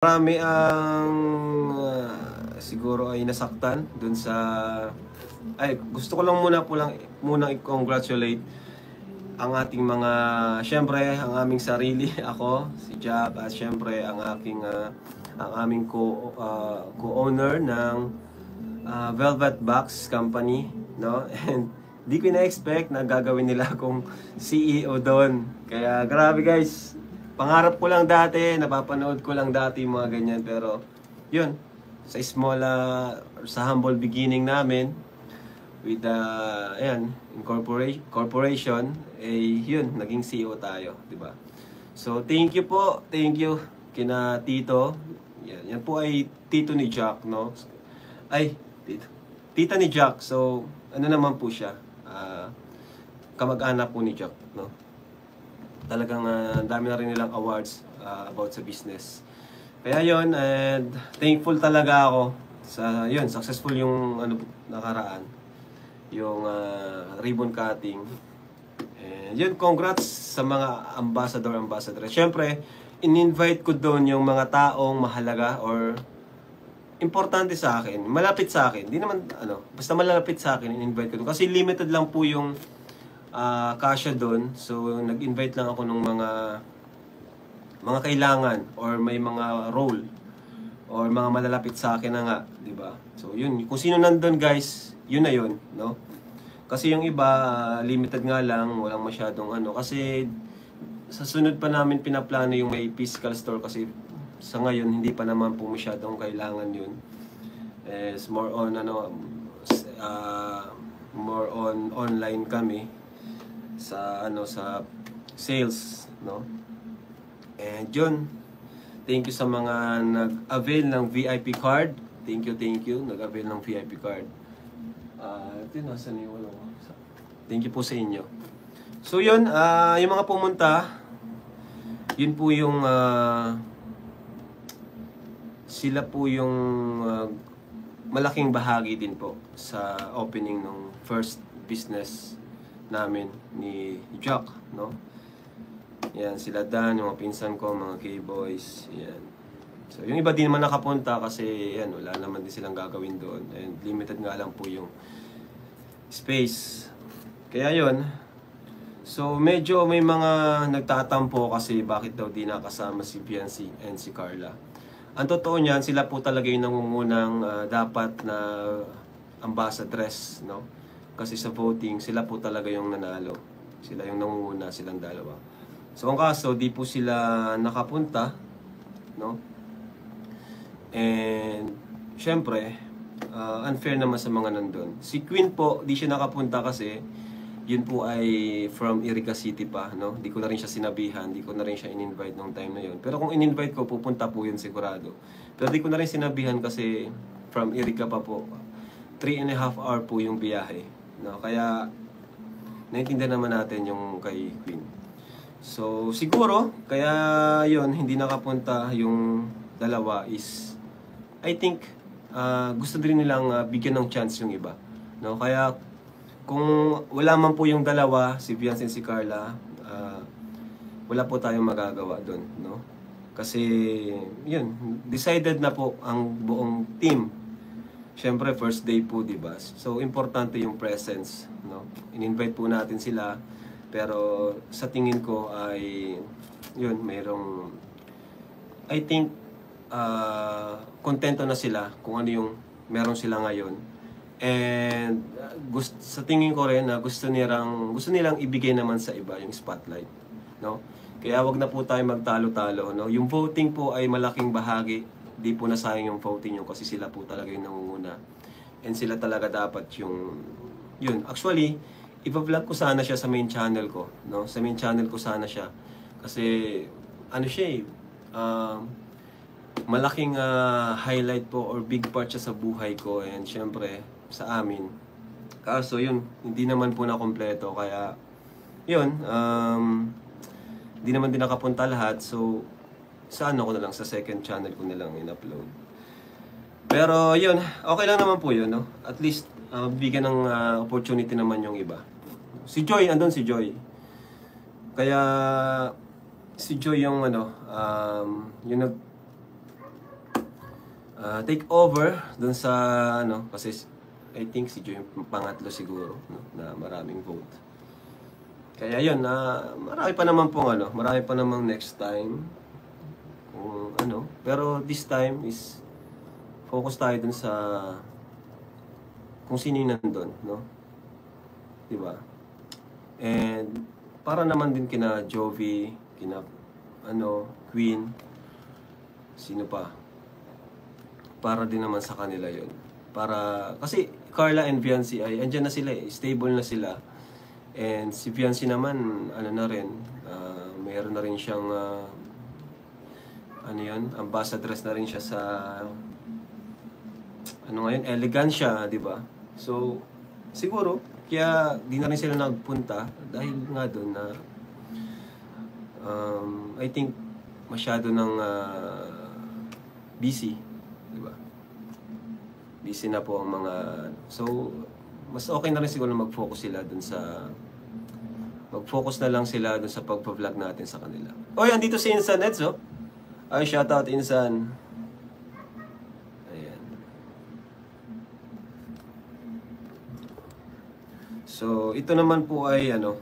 Marami ang siguro ay nasaktan dun sa gusto ko lang muna i-congratulate ang ating mga syempre ang aming sarili ako si Jack at syempre ang aming co-owner ng Velvet Box Company, no? And di ko na-expect na gagawin nila akong CEO doon. Kaya grabe guys. Pangarap ko lang dati, napapanood ko lang dati mga ganyan, pero yun, sa humble beginning namin with corporation, yun, naging CEO tayo, di ba? So thank you po, thank you kina Tito. Yan po ay Tito ni Jack, no? Tita ni Jack. So ano naman po siya? Kamag-anak po ni Jack, no? Talagang dami na rin nilang awards about sa business. Kaya yon, and thankful talaga ako sa yun, successful yung nakaraan, yung ribbon cutting. And yun, congrats sa mga ambassador. Siyempre, in-invite ko doon yung mga taong mahalaga or importante sa akin, malapit sa akin. Di naman basta malapit sa akin, in-invite ko doon kasi limited lang po yung kasya doon. So nag-invite lang ako ng mga kailangan or may mga role or mga malalapit sa akin na nga, di ba? So yun, kung sino nandun guys, yun na yun, no? Kasi yung iba limited nga lang, walang masyadong kasi sa sunod pa namin pinaplano yung may physical store kasi sa ngayon hindi pa naman po masyadong kailangan yun. It's more on more on online kami sa sales, no? And yun, thank you sa mga nag-avail ng VIP card. Thank you nag-avail ng VIP card. Thank you po sa inyo. So yun, yung mga pumunta, yun po yung sila po yung malaking bahagi din po sa opening ng first business namin ni Jack, no? Yan, sila Dan, yung mga pinsan ko, mga K-boys, yan. So, yung iba din naman nakapunta kasi, yan, wala naman din silang gagawin doon. And limited nga lang po yung space. Kaya yun. So, medyo may mga nagtatampo kasi bakit daw di nakasama si Biancy and si Carla. Ang totoo niyan, sila po talaga yung nangungunang dapat na ambassadress, no? Kasi sa voting, sila po talaga yung nanalo. Sila yung nangunguna, silang dalawa. So, ang kaso, di po sila nakapunta, no? And, syempre, unfair naman sa mga nandun. Si Queen po, di siya nakapunta kasi, yun po ay from Iriga City pa, no? Di ko na rin siya sinabihan, di ko na rin siya in-invite nung time na yun. Pero kung in-invite ko, pupunta po yun sigurado. Pero di ko na rin sinabihan kasi from Iriga pa po. 3.5 hour po yung biyahe. No, kaya naintindihan naman natin yung kay Queen. So siguro kaya yon hindi nakapunta yung dalawa is I think gusto din nilang bigyan ng chance yung iba, no? Kaya kung wala man po yung dalawa, si Bianca and si Carla, wala po tayong magagawa doon, no? Kasi yun, decided na po ang buong team. Siyempre, first day po, di ba? So, importante yung presence, no? In-invite po natin sila, pero sa tingin ko ay, yun, I think, kontento na sila kung ano yung meron sila ngayon. And, sa tingin ko rin na gusto nilang ibigay naman sa iba yung spotlight, no? Kaya wag na po tayo magtalo-talo, no? Yung voting po ay malaking bahagi. Di po nasayang yung voting nyo kasi sila po talaga yung nangunguna. And sila talaga dapat yun. Actually, ipa-vlog ko sana siya sa main channel ko, no? Sa main channel ko sana siya. Kasi, malaking highlight po or big part siya sa buhay ko and syempre, sa amin. Kaso yun, hindi naman po na kompleto. Kaya, yun, hindi naman din nakapunta lahat. So, sa ko na lang, sa second channel ko na lang in-upload. Pero yun, okay lang naman po yun, no? At least, bigyan ng opportunity naman yung iba. Si Joy, andun si Joy. Kaya, si Joy yung yung take over dun sa ano, kasi I think si Joe yung pangatlo siguro, no, na maraming vote. Kaya yun, marami pa naman pong ano, marami pa namang next time kung ano, pero this time is focus tayo dun sa kung sino yung nandun, no? Diba? And para naman din kina Jovi, kina ano, Queen, sino pa? Para din naman sa kanila yon. Para, kasi Carla and Viancy ay andyan na sila stable na sila. And si Viancy naman, ano na rin, mayroon na rin siyang, ano yun, ambassadress na rin siya sa, ano ngayon, elegansya, di ba? So, siguro, kaya di na rin sila nagpunta dahil nga doon na, I think, masyado ng busy, di ba? Busy na po ang mga, so, mas okay na rin siguro mag-focus sila dun sa, mag-focus na lang sila dun sa pag-vlog natin sa kanila. Oy, andito si Insan Edzo. Ay, shoutout Insan. Ayan. So, ito naman po ay ano,